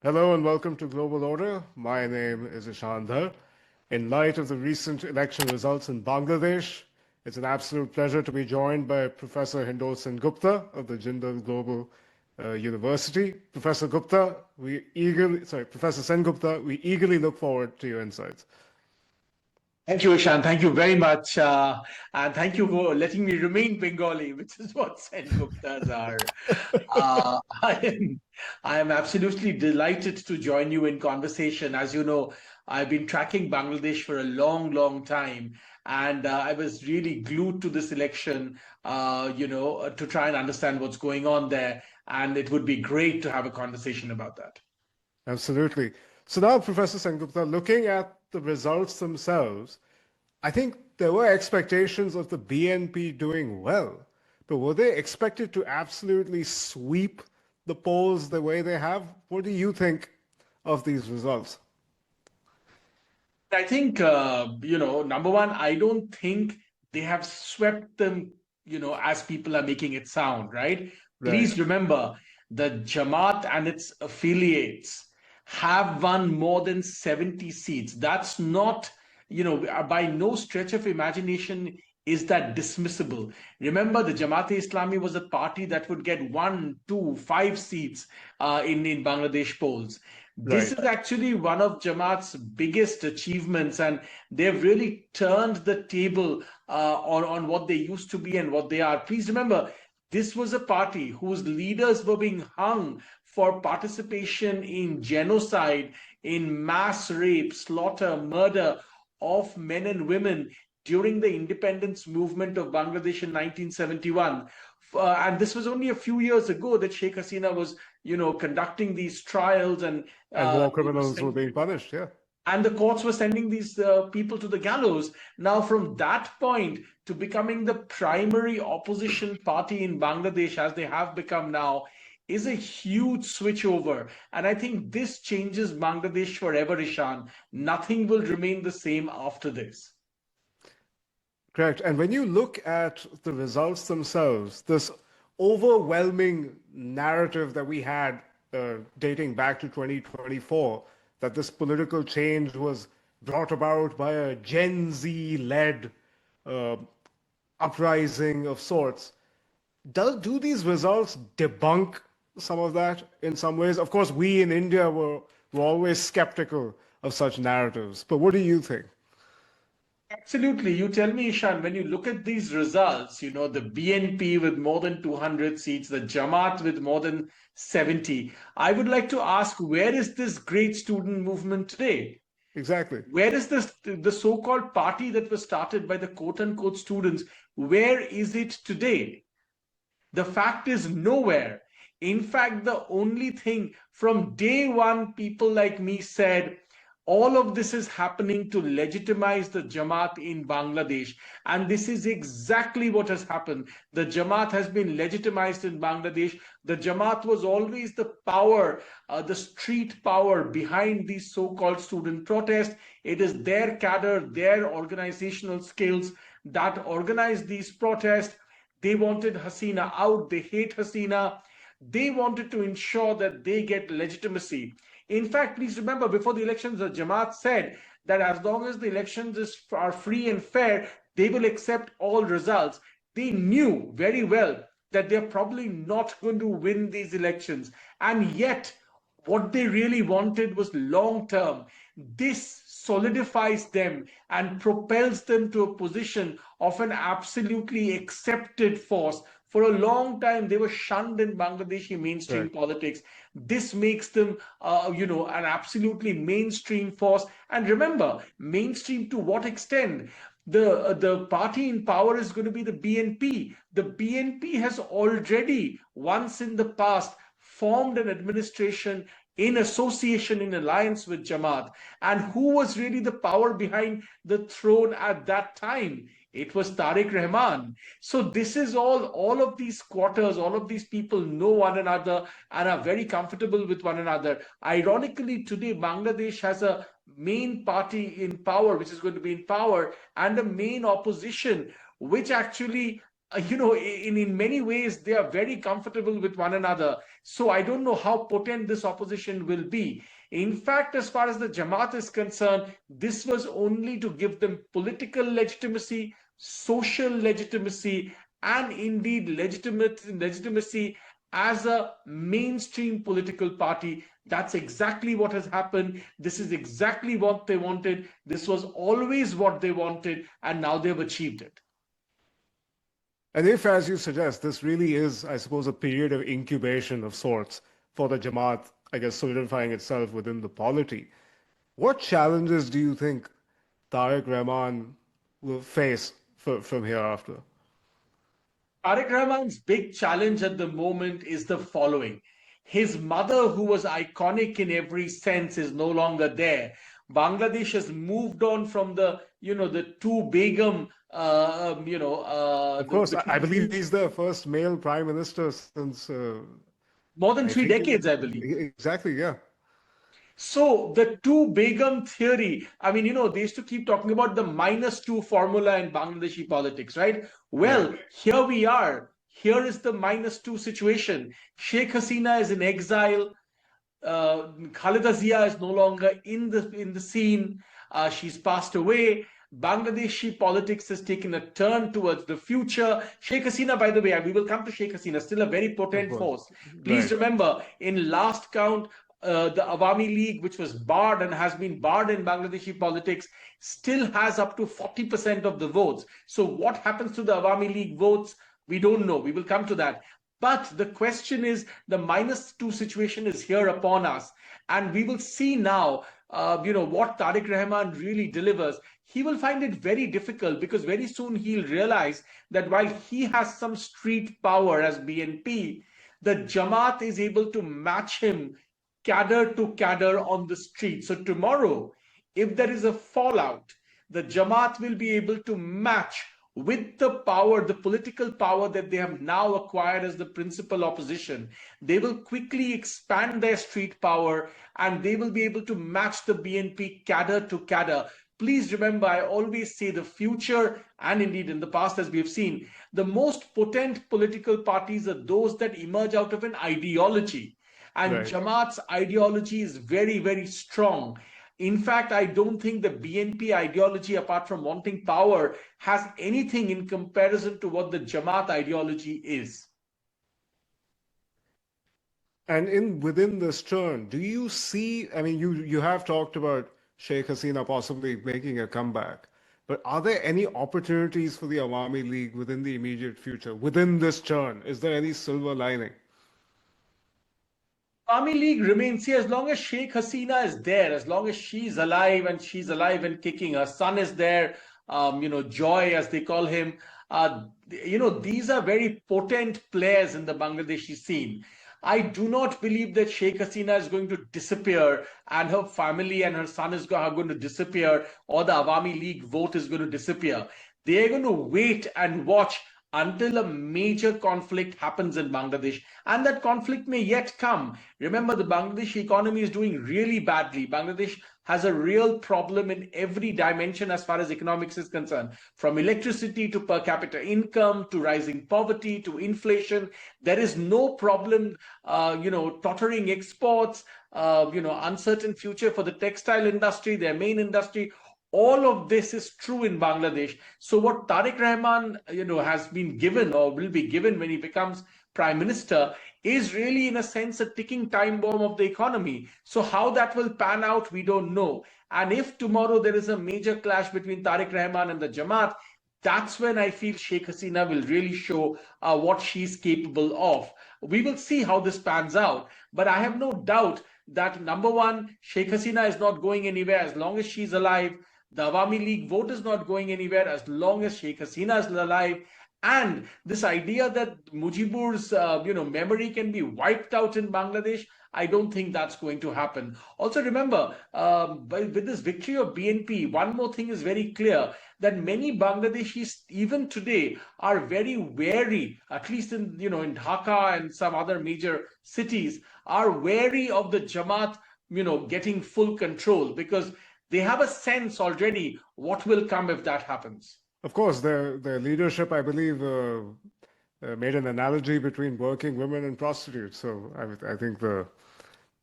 Hello and welcome to Global Order. My name is Ishan Dhar. In light of the recent election results in Bangladesh, it's an absolute pleasure to be joined by Professor Hindol Sengupta of the Jindal Global University. Professor Sengupta, we eagerly look forward to your insights. Thank you, Ishan. Thank you very much. And thank you for letting me remain Bengali, which is what Senguptas are. Uh, I am, I am absolutely delighted to join you in conversation. As you know, I've been tracking Bangladesh for a long, long time. And I was really glued to this election, to try and understand what's going on there. And it would be great to have a conversation about that. Absolutely. So now, Professor Sengupta, looking at the results themselves, I think there were expectations of the BNP doing well, but were they expected to absolutely sweep the polls the way they have? What do you think of these results? I think, number one, I don't think they have swept them, as people are making it sound, right? Right. Please remember the Jamaat and its affiliates have won more than 70 seats. That's not, by no stretch of imagination is that dismissible. Remember, the Jamaat-e-Islami was a party that would get 1, 2, 5 seats in Bangladesh polls. This Right. is actually one of Jamaat's biggest achievements, and they've really turned the table on what they used to be and what they are. Please remember, this was a party whose leaders were being hung for participation in genocide, in mass rape, slaughter, murder of men and women during the independence movement of Bangladesh in 1971. And this was only a few years ago that Sheikh Hasina was, conducting these trials and And war you know, criminals were being punished, yeah. and the courts were sending these people to the gallows. Now, from that point to becoming the primary opposition party in Bangladesh, as they have become now, is a huge switchover. And I think this changes Bangladesh forever, Ishan. Nothing will remain the same after this. Correct. And when you look at the results themselves, this overwhelming narrative that we had dating back to 2024, that this political change was brought about by a Gen Z led uh, uprising of sorts, do these results debunk some of that in some ways? Of course, we in India were always skeptical of such narratives, but what do you think? Absolutely. You tell me, Ishan, when you look at these results, the BNP with more than 200 seats, the Jamaat with more than 70, I would like to ask, where is this great student movement today? Exactly. Where is this, the so-called party that was started by the quote-unquote students? Where is it today? The fact is nowhere. In fact, the only thing from day one, people like me said, all of this is happening to legitimize the Jamaat in Bangladesh. And this is exactly what has happened. The Jamaat has been legitimized in Bangladesh. The Jamaat was always the power, the street power behind these so-called student protests. It is their cadre, their organizational skills that organized these protests. They wanted Hasina out. They hate Hasina. They wanted to ensure that they get legitimacy. In fact, please remember, before the elections, the Jamaat said that as long as the elections are free and fair, they will accept all results. They knew very well that they're probably not going to win these elections. And yet, what they really wanted was long term. This solidifies them and propels them to a position of an absolutely accepted force. For a long time, they were shunned in Bangladeshi mainstream Right. politics. This makes them, an absolutely mainstream force. And remember, mainstream to what extent? The party in power is going to be the BNP. The BNP has already, once in the past, formed an administration in association, in alliance with Jamaat. And who was really the power behind the throne at that time? It was Tariq Rahman. So this is all of these quarters, all of these people know one another and are very comfortable with one another. Ironically, today Bangladesh has a main party in power, which is going to be in power, and a main opposition, which actually in many ways, they are very comfortable with one another. So I don't know how potent this opposition will be. In fact, as far as the Jamaat is concerned, this was only to give them political legitimacy, social legitimacy, and indeed legitimacy as a mainstream political party. That's exactly what has happened. This is exactly what they wanted. This was always what they wanted, and now they've achieved it. And if, as you suggest, this really is, I suppose, a period of incubation of sorts for the Jamaat, I guess, solidifying itself within the polity, what challenges do you think Tariq Rahman will face from hereafter? Tariq Rahman's big challenge at the moment is the following. His mother, who was iconic in every sense, is no longer there. Bangladesh has moved on from the two Begum, Of course, the I two, believe he's the first male prime minister since, more than I three think, decades, I believe. exactly, yeah. So the two Begum theory, I mean, they used to keep talking about the -2 formula in Bangladeshi politics, right? Right. Well, here we are. Here is the -2 situation. Sheikh Hasina is in exile. Khalida Zia is no longer in the scene. She's passed away. Bangladeshi politics has taken a turn towards the future. Sheikh Hasina, by the way, we will come to Sheikh Hasina, still a very Of potent course. force. Please Right. remember, in last count, the Awami League, which was barred and has been barred in Bangladeshi politics, still has up to 40% of the votes. So what happens to the Awami League votes? We don't know. We will come to that. But the question is, the -2 situation is here upon us. And we will see now, what Tariq Rahman really delivers. He will find it very difficult because very soon he'll realize that while he has some street power as BNP, the Jamaat is able to match him cadre to cadre on the street. So tomorrow, if there is a fallout, the Jamaat will be able to match with the power, the political power that they have now acquired as the principal opposition. They will quickly expand their street power and they will be able to match the BNP cadre to cadre. Please remember, I always say the future, and indeed in the past, as we have seen, the most potent political parties are those that emerge out of an ideology. And Right. Jamaat's ideology is very, very strong. In fact, I don't think the BNP ideology, apart from wanting power, has anything in comparison to what the Jamaat ideology is. And within this turn, do you see, I mean, you have talked about Sheikh Hasina possibly making a comeback, but are there any opportunities for the Awami League within the immediate future, within this turn? Is there any silver lining? Army League remains, see, as long as Sheikh Hasina is there, as long as she's alive and kicking, her son is there, Joy, as they call him, these are very potent players in the Bangladeshi scene. I do not believe that Sheikh Hasina is going to disappear and her family and her son are going to disappear or the Awami League vote is going to disappear. They are going to wait and watch until a major conflict happens in Bangladesh. And that conflict may yet come. Remember, the Bangladeshi economy is doing really badly. Bangladesh has a real problem in every dimension as far as economics is concerned, from electricity to per capita income to rising poverty to inflation. There is no problem, tottering exports, uncertain future for the textile industry, their main industry. All of this is true in Bangladesh. So what Tariq Rahman, has been given or will be given when he becomes prime minister is really, in a sense, a ticking time bomb of the economy. So how that will pan out, we don't know. And if tomorrow there is a major clash between Tariq Rahman and the Jamaat, that's when I feel Sheikh Hasina will really show what she's capable of. We will see how this pans out. But I have no doubt that, number one, Sheikh Hasina is not going anywhere as long as she's alive. The Awami League vote is not going anywhere as long as Sheikh Hasina is alive. And this idea that Mujibur's memory can be wiped out in Bangladesh, I don't think that's going to happen. Also, remember, with this victory of BNP, one more thing is very clear that many Bangladeshis, even today, are very wary, at least in Dhaka and some other major cities, are wary of the Jamaat, getting full control because they have a sense already what will come if that happens. Of course, their leadership, I believe, made an analogy between working women and prostitutes. So I think the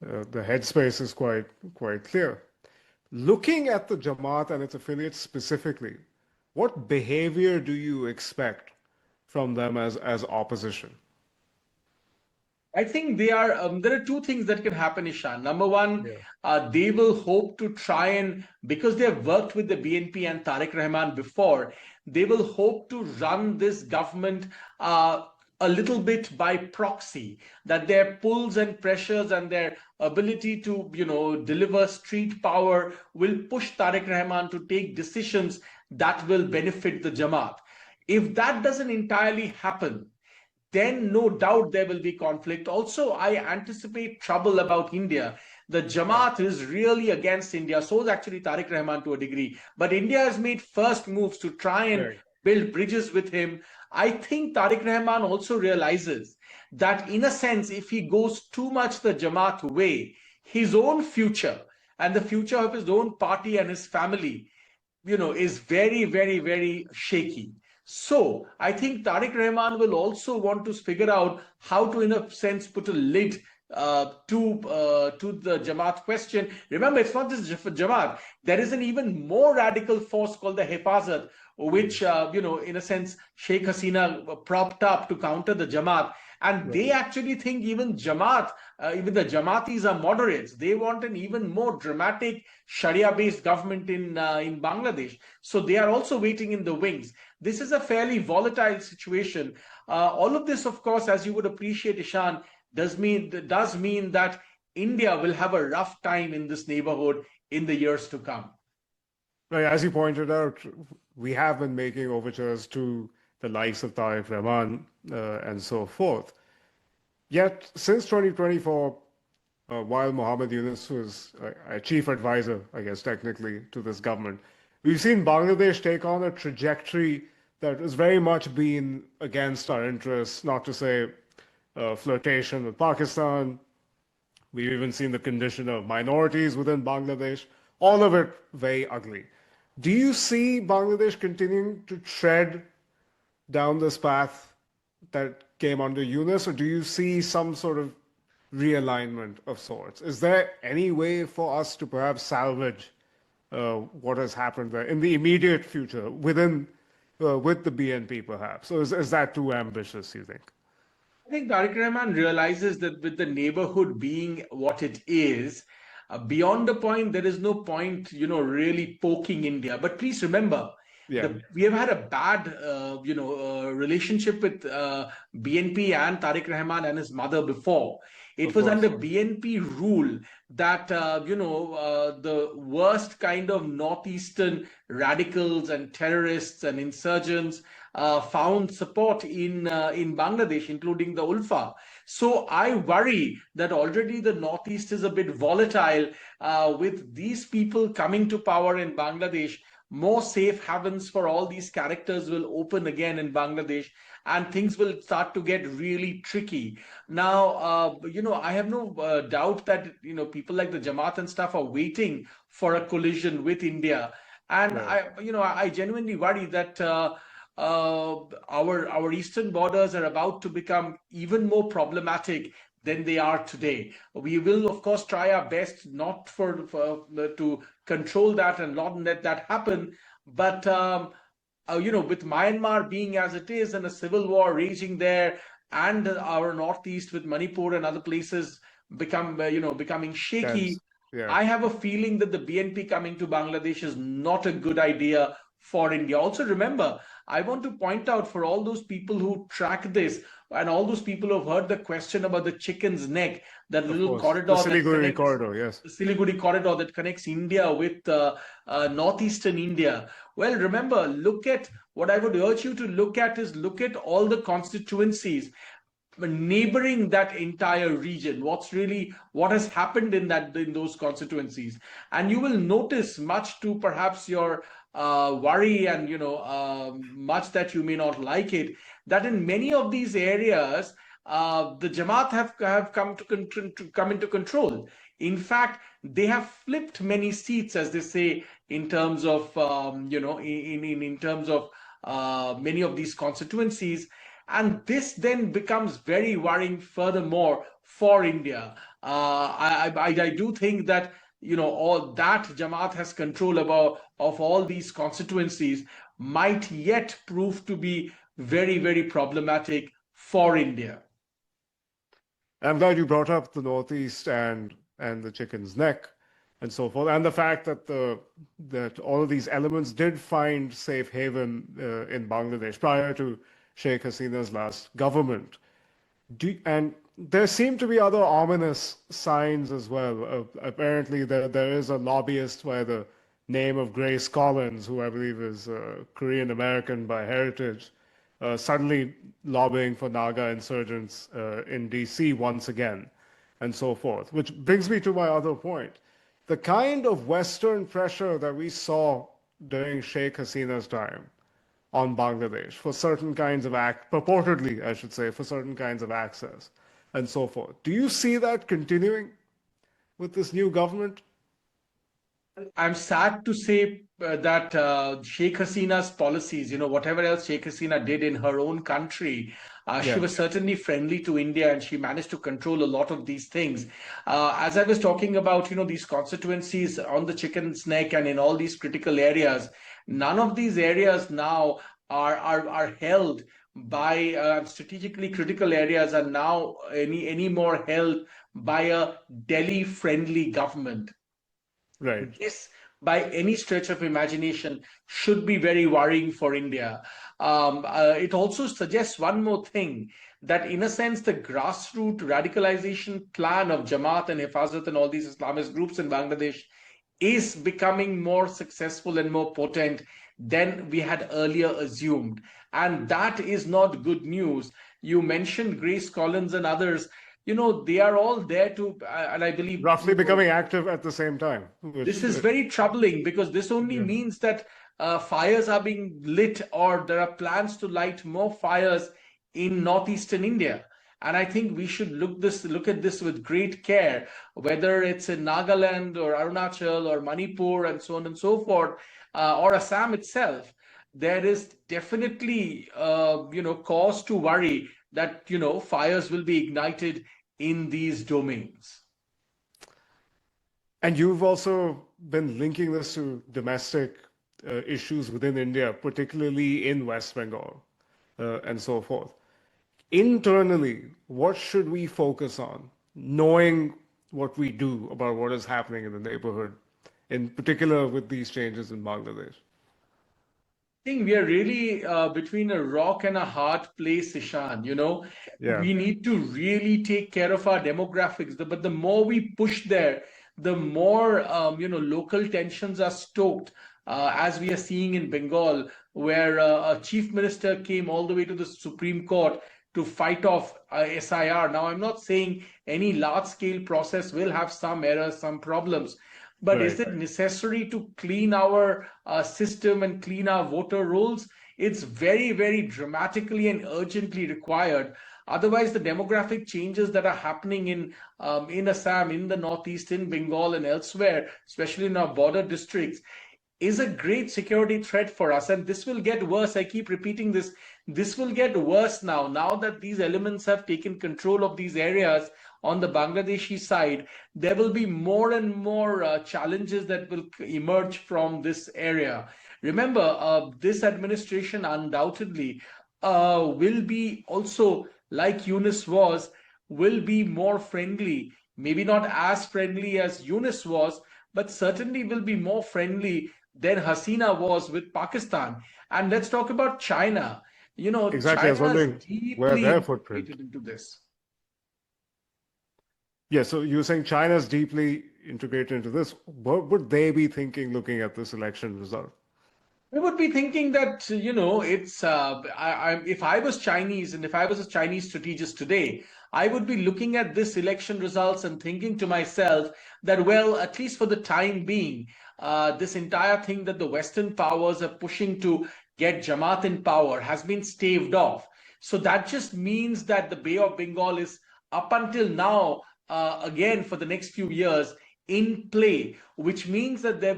headspace is quite clear. Looking at the Jamaat and its affiliates specifically, what behavior do you expect from them as opposition? I think there are two things that can happen, Ishan. Number one, Yeah. they will hope to try and, because they have worked with the BNP and Tariq Rahman before, they will hope to run this government uh, a little bit by proxy, that their pulls and pressures and their ability to, deliver street power will push Tariq Rahman to take decisions that will benefit the Jamaat. If that doesn't entirely happen, then no doubt there will be conflict. Also, I anticipate trouble about India. The Yeah. Jamaat is really against India. So is actually Tariq Rahman to a degree. But India has made first moves to try and Right. build bridges with him. I think Tariq Rahman also realizes that, in a sense, if he goes too much the Jamaat way, his own future and the future of his own party and his family, is very, very, very shaky. So I think Tariq Rahman will also want to figure out how to, in a sense, put a lid to the Jamaat question. Remember, it's not just Jamaat. There is an even more radical force called the Hifazat, which, in a sense, Sheikh Hasina propped up to counter the Jamaat. And they Right. actually think even even the Jamaatis are moderates. They want an even more dramatic Sharia-based government in Bangladesh. So they are also waiting in the wings. This is a fairly volatile situation. All of this, of course, as you would appreciate, Ishan, does mean that India will have a rough time in this neighborhood in the years to come. Right. As you pointed out, we have been making overtures to the likes of Tariq Rahman and so forth. Yet, since 2024, while Mohammed Yunus was a chief advisor, I guess technically, to this government, we've seen Bangladesh take on a trajectory that has very much been against our interests, not to say flirtation with Pakistan. We've even seen the condition of minorities within Bangladesh, all of it very ugly. Do you see Bangladesh continuing to tread down this path that came under Yunus, or do you see some sort of realignment of sorts? Is there any way for us to perhaps salvage what has happened there in the immediate future with the BNP perhaps? Or is that too ambitious, you think? I think Tariq Rahman realizes that with the neighborhood being what it is, beyond the point, there is no point, really poking India. But please remember, Yeah, we have had a bad, relationship with BNP and Tariq Rahman and his mother before. It of was under course. BNP rule that, the worst kind of northeastern radicals and terrorists and insurgents found support in Bangladesh, including the Ulfa. So I worry that already the Northeast is a bit volatile with these people coming to power in Bangladesh. More safe havens for all these characters will open again in Bangladesh, and things will start to get really tricky. Now, I have no doubt that people like the Jamaat and stuff are waiting for a collision with India, and Right. I genuinely worry that. Our eastern borders are about to become even more problematic than they are today. We will, of course, try our best not for to control that and not let that happen. But with Myanmar being as it is and a civil war raging there, and our northeast with Manipur and other places becoming shaky, Tense. Yeah, I have a feeling that the BNP coming to Bangladesh is not a good idea for India. Also, remember, I want to point out for all those people who track this and all those people who have heard the question about the chicken's neck, that of little course. The corridor that Siliguri connects corridor, yes. the Siliguri corridor that connects India with northeastern India. Well, remember, look at what I would urge you to look at all the constituencies neighboring that entire region, what has happened in those constituencies, and you will notice, much to perhaps your worry and much that you may not like it, that in many of these areas the Jamaat have come into control. In fact, they have flipped many seats, as they say, in terms of in terms of many of these constituencies. And this then becomes very worrying furthermore for India. I do think that all that Jamaat has control of all these constituencies might yet prove to be very, very problematic for India. I'm glad you brought up the Northeast and the chicken's neck and so forth, and the fact that that all of these elements did find safe haven in Bangladesh prior to Sheikh Hasina's last government. And there seem to be other ominous signs as well. Apparently, there is a lobbyist by the name of Grace Collins, who I believe is Korean American by heritage, suddenly lobbying for Naga insurgents in DC once again, and so forth. Which brings me to my other point. The kind of Western pressure that we saw during Sheikh Hasina's time on Bangladesh for certain kinds of purportedly, I should say, for certain kinds of access and so forth. Do you see that continuing with this new government? I'm sad to say that Sheikh Hasina's policies, whatever else Sheikh Hasina did in her own country, she Yeah, was certainly friendly to India and she managed to control a lot of these things. As I was talking about, these constituencies on the chicken's neck and in all these critical areas, none of these areas now are held by strategically critical areas are now any more held by a Delhi friendly government. right. This, by any stretch of imagination, should be very worrying for India. It also suggests one more thing, that in a sense, the grassroots radicalization plan of Jamaat and Hifazat and all these Islamist groups in Bangladesh is becoming more successful and more potent than we had earlier assumed. And that is not good news. You mentioned Grace Collins and others. They are all there to, and I believe Roughly becoming active at the same time, this which, is very troubling, because this only yeah. means that fires are being lit, or there are plans to light more fires in northeastern India. And I think we should look at this with great care, whether it's in Nagaland or Arunachal or Manipur and so on and so forth, or Assam itself. There is definitely cause to worry that fires will be ignited in these domains. And you've also been linking this to domestic issues within India, particularly in West Bengal, and so forth. Internally, what should we focus on, knowing what we do about what is happening in the neighborhood, in particular with these changes in Bangladesh? Think we are really between a rock and a hard place, Ishan. Yeah, We need to really take care of our demographics. But the more we push there, the more local tensions are stoked, as we are seeing in Bengal, where a chief minister came all the way to the Supreme Court to fight off SIR. Now, I'm not saying any large-scale process will have some errors, some problems. But is right. it necessary to clean our system and clean our voter rolls? It's very, very dramatically and urgently required. Otherwise, the demographic changes that are happening in Assam, in the Northeast, in Bengal, and elsewhere, especially in our border districts, is a great security threat for us. And this will get worse. I keep repeating this. This will get worse now that these elements have taken control of these areas on the Bangladeshi side. There will be more and more challenges that will emerge from this area. Remember, this administration undoubtedly will be also, like Yunus was, will be more friendly. Maybe not as friendly as Yunus was, but certainly will be more friendly than Hasina was with Pakistan. And let's talk about China. Exactly. I was China is wondering where deeply their footprint. integrated into this. Yeah, so you're saying China's deeply integrated into this. What would they be thinking looking at this election result? I would be thinking that, it's if I was Chinese and if I was a Chinese strategist today, I would be looking at this election results and thinking to myself that, well, at least for the time being, this entire thing that the Western powers are pushing to get Jamaat in power has been staved off. So that just means that the Bay of Bengal is, up until now, again, for the next few years, in play, which means that they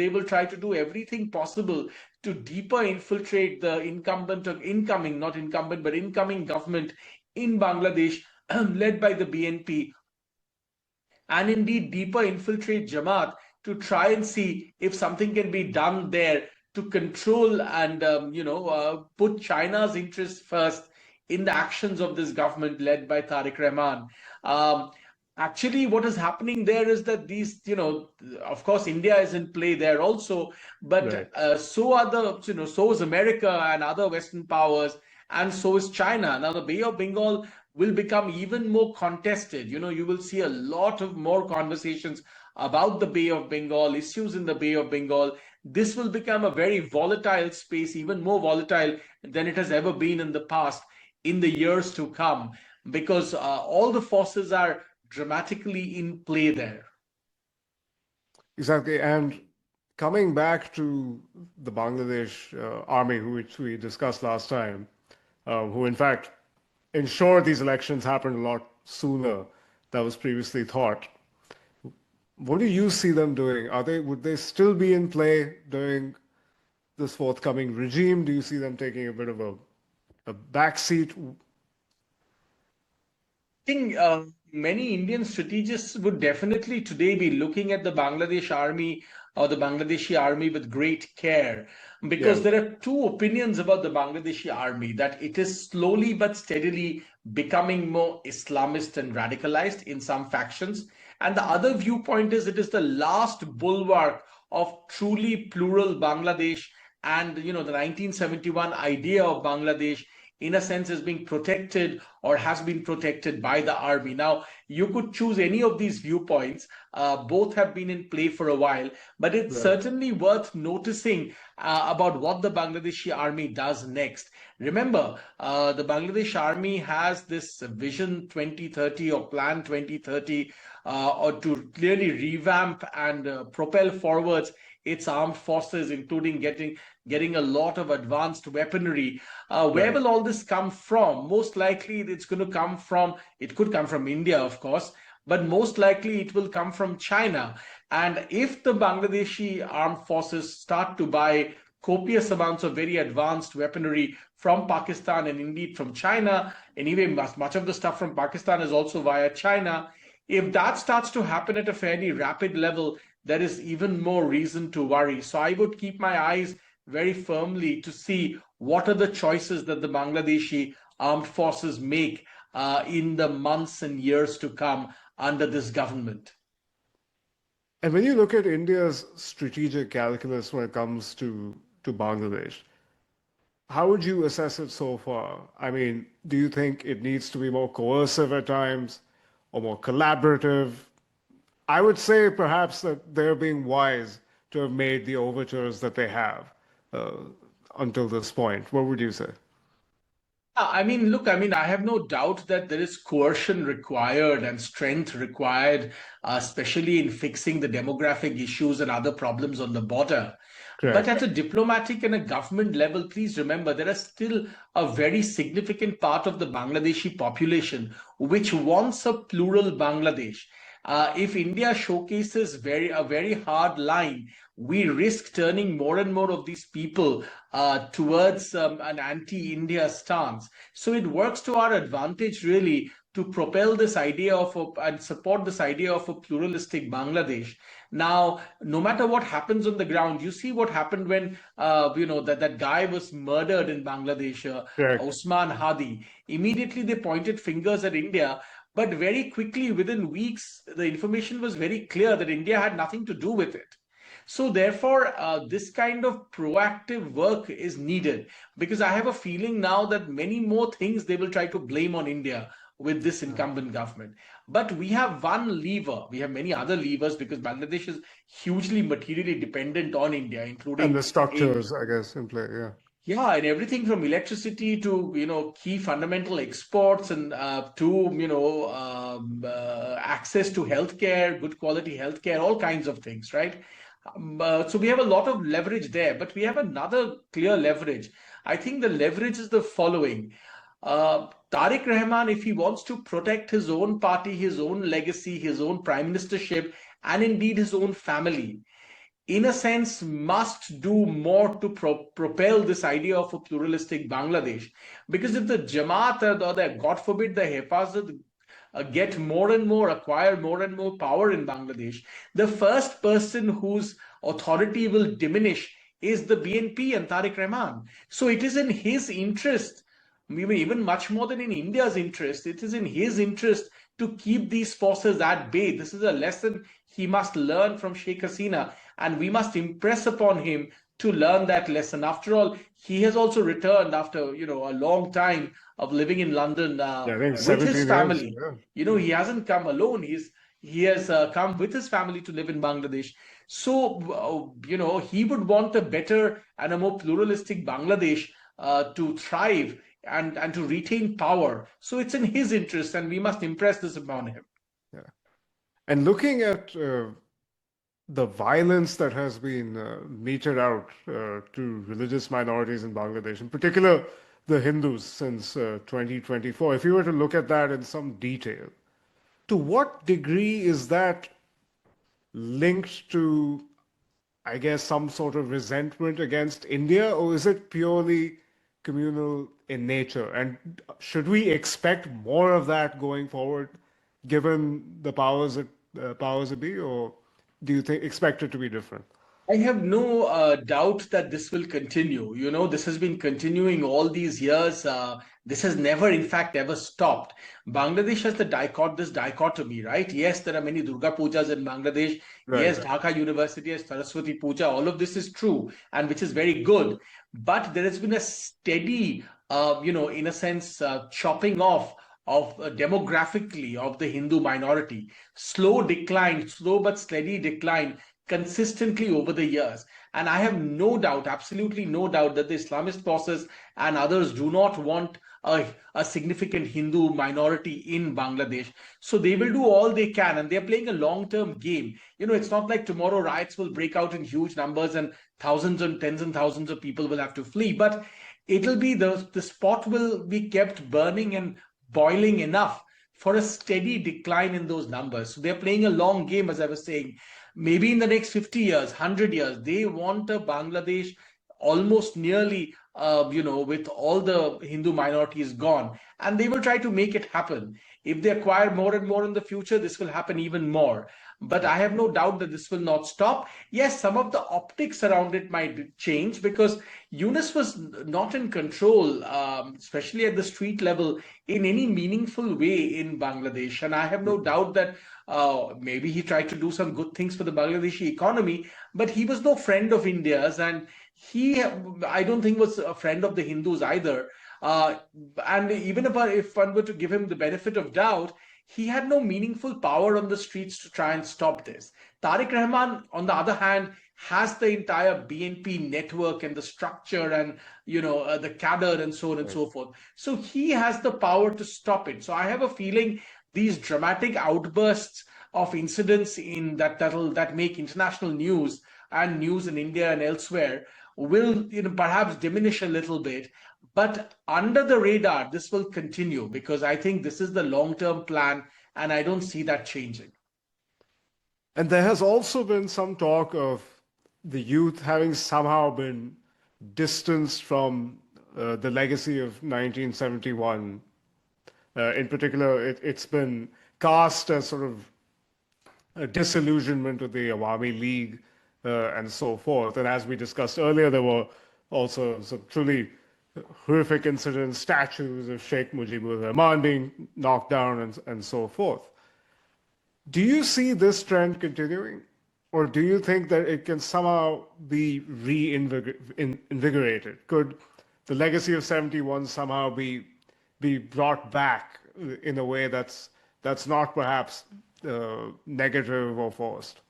will try to do everything possible to deeper infiltrate the incumbent or incoming, not incumbent, but incoming government in Bangladesh, led by the BNP, and indeed deeper infiltrate Jamaat to try and see if something can be done there to control and put China's interests first in the actions of this government led by Tariq Rahman. Um, Actually, what is happening there is that these, of course, India is in play there also, but Right. so are so is America and other Western powers, and so is China. Now, the Bay of Bengal will become even more contested. You will see a lot of more conversations about the Bay of Bengal, issues in the Bay of Bengal. This will become a very volatile space, even more volatile than it has ever been in the past, in the years to come, because all the forces are dramatically in play there. Exactly. And coming back to the Bangladesh army, which we discussed last time, who in fact ensured these elections happened a lot sooner than was previously thought. What do you see them doing? Would they still be in play during this forthcoming regime? Do you see them taking a bit of a backseat? Think many Indian strategists would definitely today be looking at the Bangladesh army or the Bangladeshi army with great care, Yeah, because there are two opinions about the Bangladeshi army: that it is slowly but steadily becoming more Islamist and radicalized in some factions, and the other viewpoint is it is the last bulwark of truly plural Bangladesh, and the 1971 idea of Bangladesh in a sense is being protected or has been protected by the army. Now, you could choose any of these viewpoints. Both have been in play for a while, but it's right. certainly worth noticing about what the Bangladeshi army does next. Remember, the Bangladesh army has this Vision 2030 or Plan 2030, or to clearly revamp and propel forwards its armed forces, including getting a lot of advanced weaponry. Where Right. will all this come from? Most likely, it could come from India, of course, but most likely it will come from China. And if the Bangladeshi armed forces start to buy copious amounts of very advanced weaponry from Pakistan and indeed from China, anyway, much of the stuff from Pakistan is also via China. If that starts to happen at a fairly rapid level, there is even more reason to worry. So I would keep my eyes very firmly to see what are the choices that the Bangladeshi armed forces make in the months and years to come under this government. And when you look at India's strategic calculus when it comes to Bangladesh, how would you assess it so far? I mean, do you think it needs to be more coercive at times or more collaborative? I would say perhaps that they're being wise to have made the overtures that they have uh, until this point. What would you say? I have no doubt that there is coercion required and strength required, especially in fixing the demographic issues and other problems on the border. But Correct. at a diplomatic and a government level, please remember there is still a very significant part of the Bangladeshi population which wants a plural Bangladesh. If India showcases a very hard line, we risk turning more and more of these people towards an anti-India stance. So it works to our advantage, really, to propel this idea and support this idea of a pluralistic Bangladesh. Now, no matter what happens on the ground, you see what happened when that guy was murdered in Bangladesh, Correct. Osman Hadi. Immediately they pointed fingers at India. But very quickly, within weeks, the information was very clear that India had nothing to do with it. So, therefore, this kind of proactive work is needed, because I have a feeling now that many more things they will try to blame on India with this incumbent government. But we have one lever. We have many other levers, because Bangladesh is hugely materially dependent on India, And including the structures, I guess, in play. Yeah. yeah, and everything from electricity to key fundamental exports, and to access to healthcare, good quality healthcare, all kinds of things, right? So we have a lot of leverage there, but we have another clear leverage. I think the leverage is the following. Tariq Rahman, if he wants to protect his own party, his own legacy, his own prime ministership, and indeed his own family, in a sense, must do more to propel this idea of a pluralistic Bangladesh. Because if the Jamaat or the, God forbid, the Hefazat get more and more, acquire more and more power in Bangladesh, the first person whose authority will diminish is the BNP and Tariq Rahman. So it is in his interest, maybe even much more than in India's interest, it is in his interest to keep these forces at bay. This is a lesson he must learn from Sheikh Hasina, and we must impress upon him to learn that lesson. After all, he has also returned after a long time of living in London Yeah, I think with his 17 years. family. Yeah. He hasn't come alone. He has come with his family to live in Bangladesh. So he would want a better and a more pluralistic Bangladesh to thrive and to retain power. So it's in his interest, and we must impress this upon him. Yeah. And looking at the violence that has been meted out to religious minorities in Bangladesh, in particular the Hindus since 2024, if you were to look at that in some detail, to what degree is that linked to, I guess, some sort of resentment against India, or is it purely communal in nature? And should we expect more of that going forward, given the powers that be, or do you think expect it to be different? I have no doubt that this will continue. This has been continuing all these years. This has never, in fact, ever stopped. Bangladesh has this dichotomy, right? Yes, there are many Durga Pujas in Bangladesh. Right, Yes, right. Dhaka University has Saraswati Puja. All of this is true, and which is very good. But there has been a steady, in a sense, chopping off of demographically of the Hindu minority. Slow decline, slow but steady decline consistently over the years. And I have no doubt, absolutely no doubt, that the Islamist forces and others do not want a significant Hindu minority in Bangladesh. So they will do all they can, and they're playing a long term game. It's not like tomorrow riots will break out in huge numbers and thousands and tens and thousands of people will have to flee. But it'll be the spot will be kept burning and boiling enough for a steady decline in those numbers. So they're playing a long game, as I was saying. Maybe in the next 50 years, 100 years, they want a Bangladesh almost nearly, with all the Hindu minorities gone. And they will try to make it happen. If they acquire more and more in the future, this will happen even more. But I have no doubt that this will not stop. Yes, some of the optics around it might change because Yunus was not in control, especially at the street level, in any meaningful way in Bangladesh. And I have no doubt that maybe he tried to do some good things for the Bangladeshi economy, but he was no friend of India's, and I don't think, was a friend of the Hindus either. Uh, and even if one were to give him the benefit of doubt, he had no meaningful power on the streets to try and stop this. Tariq Rahman, on the other hand, has the entire BNP network and the structure and the cadre and so on and Right. so forth. So he has the power to stop it. So I have a feeling these dramatic outbursts of incidents that make international news and news in India and elsewhere will perhaps diminish a little bit, but under the radar this will continue because I think this is the long term plan and I don't see that changing. And there has also been some talk of the youth having somehow been distanced from the legacy of 1971. In particular, it's been cast as sort of a disillusionment with the Awami League and so forth. And as we discussed earlier, there were also some truly horrific incidents, statues of Sheikh Mujibur Rahman being knocked down and so forth. Do you see this trend continuing? Or do you think that it can somehow be reinvigorated? Could the legacy of 71 somehow be brought back in a way that's not perhaps negative or forced?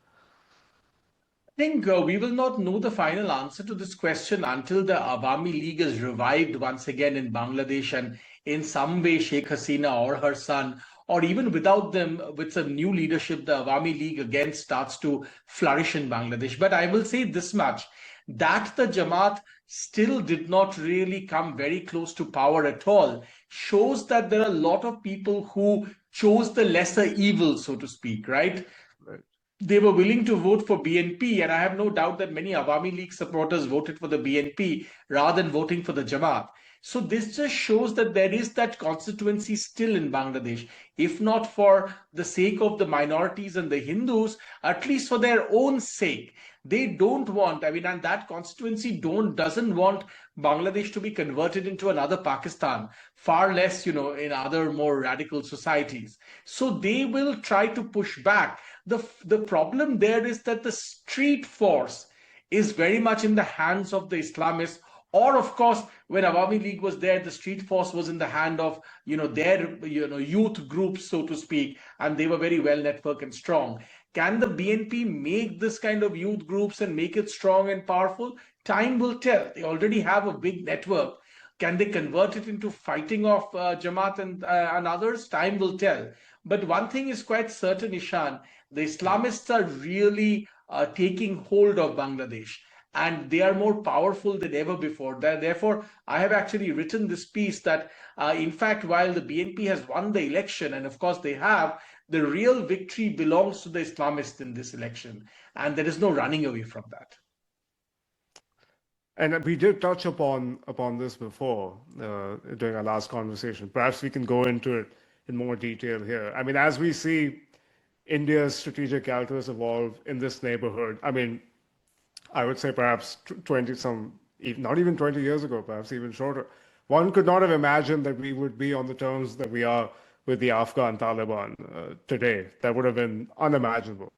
I think we will not know the final answer to this question until the Awami League is revived once again in Bangladesh and in some way Sheikh Hasina or her son or even without them, with some new leadership, the Awami League again starts to flourish in Bangladesh. But I will say this much, that the Jamaat still did not really come very close to power at all shows that there are a lot of people who chose the lesser evil, so to speak, right? Right. They were willing to vote for BNP, and I have no doubt that many Awami League supporters voted for the BNP rather than voting for the Jamaat. So this just shows that there is that constituency still in Bangladesh, if not for the sake of the minorities and the Hindus, at least for their own sake. They don't want, I mean, and that constituency doesn't want Bangladesh to be converted into another Pakistan, far less, in other more radical societies. So they will try to push back. The problem there is that the street force is very much in the hands of the Islamists. Or, of course, when Awami League was there, the street force was in the hand of, their, youth groups, so to speak, and they were very well networked and strong. Can the BNP make this kind of youth groups and make it strong and powerful? Time will tell. They already have a big network. Can they convert it into fighting off Jamaat and others? Time will tell. But one thing is quite certain, Ishan, the Islamists are really taking hold of Bangladesh, and they are more powerful than ever before. Therefore, I have actually written this piece that, in fact, while the BNP has won the election, and of course they have, the real victory belongs to the Islamists in this election, and there is no running away from that. And we did touch upon this before during our last conversation. Perhaps we can go into it in more detail here. I mean, as we see India's strategic calculus evolve in this neighborhood, I mean, I would say perhaps 20 some, not even 20 years ago, perhaps even shorter, one could not have imagined that we would be on the terms that we are with the Afghan Taliban today. That would have been unimaginable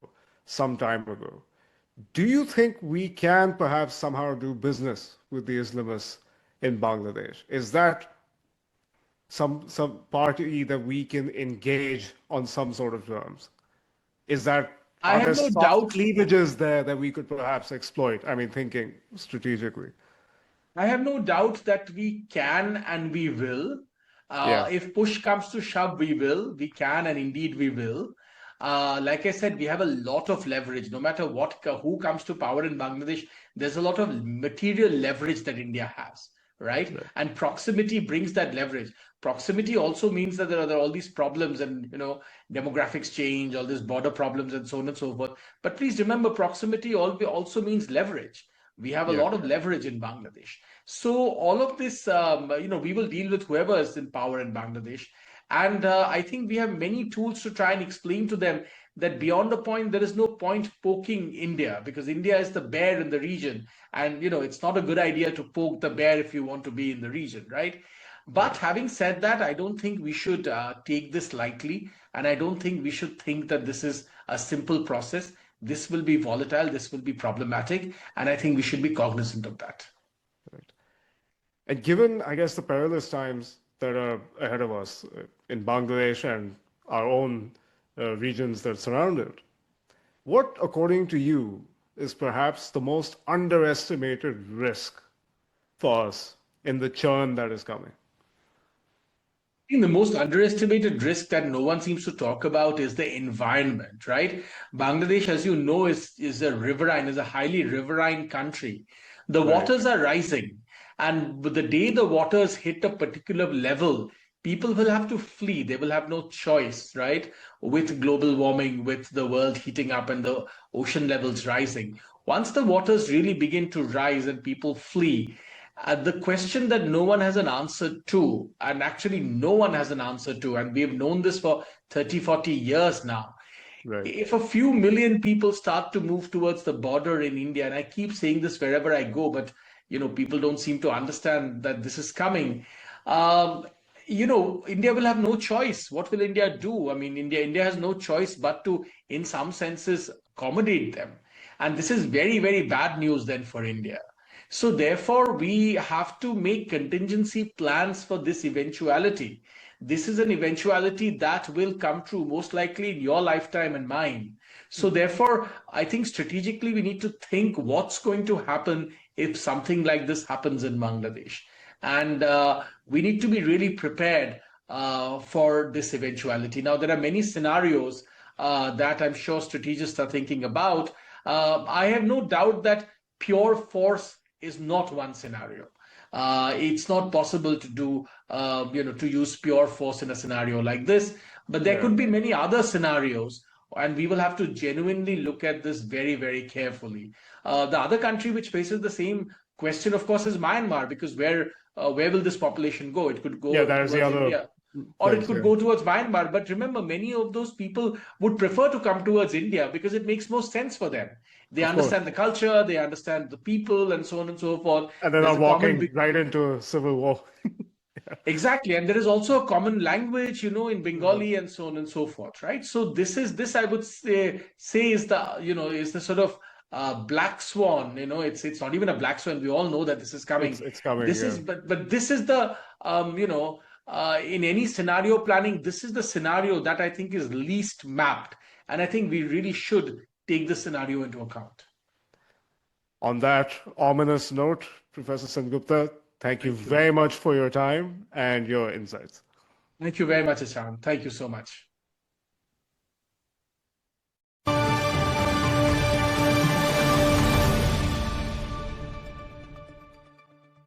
some time ago. Do you think we can perhaps somehow do business with the Islamists in Bangladesh? Is that some party that we can engage on some sort of terms? I Are there have no soft doubt. cleavages there that we could perhaps exploit? I mean, thinking strategically. I have no doubt that we can and we will. Yeah, If push comes to shove, we will. We can and indeed we will. Like I said, we have a lot of leverage. No matter who comes to power in Bangladesh, there's a lot of material leverage that India has, right? right. And proximity brings that leverage. Proximity also means that there are all these problems and demographics change, all these border problems and so on and so forth. But please remember, proximity also means leverage. We have a Yeah, lot of leverage in Bangladesh. So all of this, we will deal with whoever is in power in Bangladesh. And I think we have many tools to try and explain to them that beyond a point, there is no point poking India, because India is the bear in the region. And, it's not a good idea to poke the bear if you want to be in the region, right? But right. having said that, I don't think we should take this lightly. And I don't think we should think that this is a simple process. This will be volatile, this will be problematic. And I think we should be cognizant of that. Right. And given, I guess, the perilous times that are ahead of us in Bangladesh and our own regions that surround it, what, according to you, is perhaps the most underestimated risk for us in the churn that is coming? I think the most underestimated risk that no one seems to talk about is the environment, right? Bangladesh, as you know, is a highly riverine country. The Right, waters are rising, and the day the waters hit a particular level, people will have to flee. They will have no choice, right? With global warming, with the world heating up and the ocean levels rising. Once the waters really begin to rise and people flee, the question that no one has an answer to, and actually no one has an answer to, and we've known this for 30, 40 years now. right, If a few million people start to move towards the border in India, and I keep saying this wherever I go, but people don't seem to understand that this is coming. Um, India will have no choice. What will India do? I mean, India has no choice but to, in some senses, accommodate them. And this is very, very bad news then for India. So therefore, we have to make contingency plans for this eventuality. This is an eventuality that will come true most likely in your lifetime and mine. So therefore, I think strategically we need to think what's going to happen if something like this happens in Bangladesh. And we need to be really prepared. for this eventuality. Now, there are many scenarios that I'm sure strategists are thinking about. I have no doubt that pure force is not one scenario. It's not possible to do, to use pure force in a scenario like this. But there Yeah. could be many other scenarios, and we will have to genuinely look at this very, very carefully. The other country which faces the same question, of course, is Myanmar, because where will this population go? It could Yeah, go that is the towards other India, or it place. could Yeah. go towards Myanmar. But remember, many of those people would prefer to come towards India because it makes more sense for them. They Of course. understand the culture, they understand the people, and so on and so forth. And they're There's not a common walking right into civil war. Exactly, and there is also a common language, in Uh, Bengali and so on and so forth, right? So this I would say is the sort of black swan. It's not even a black swan. We all know that this is coming. it's coming. This Yeah. is but this is the in any scenario planning, this is the scenario that I think is least mapped, and I think we really should take this scenario into account. On that ominous note, Professor Sengupta, thank you Thank you. very much for your time and your insights. Thank you very much, Ashan. Thank you so much.